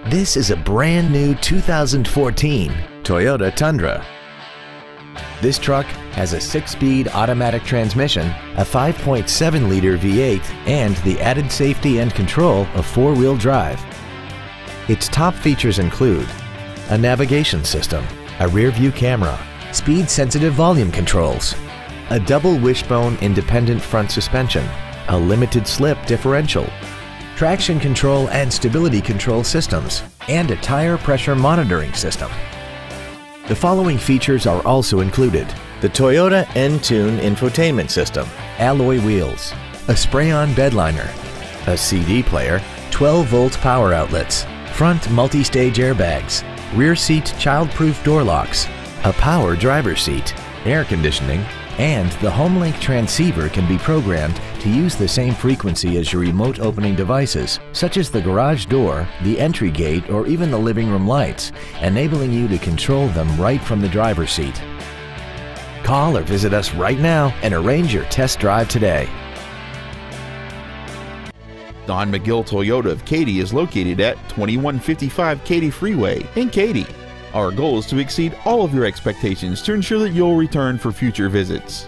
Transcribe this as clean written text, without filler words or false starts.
This is a brand new 2014 Toyota Tundra. This truck has a 6-speed automatic transmission, a 5.7-liter V8, and the added safety and control of 4-wheel drive. Its top features include a navigation system, a rear-view camera, speed-sensitive volume controls, a double wishbone independent front suspension, a limited slip differential, traction control and stability control systems, and a tire pressure monitoring system. The following features are also included: the Toyota N-Tune infotainment system, alloy wheels, a spray-on bed liner, a CD player, 12-volt power outlets, front multi-stage airbags, rear seat child-proof door locks, a power driver's seat, air conditioning, and the HomeLink transceiver can be programmed to use the same frequency as your remote opening devices, such as the garage door, the entry gate, or even the living room lights, enabling you to control them right from the driver's seat. Call or visit us right now and arrange your test drive today. Don McGill Toyota of Katy is located at 2155 Katy Freeway in Katy. Our goal is to exceed all of your expectations to ensure that you'll return for future visits.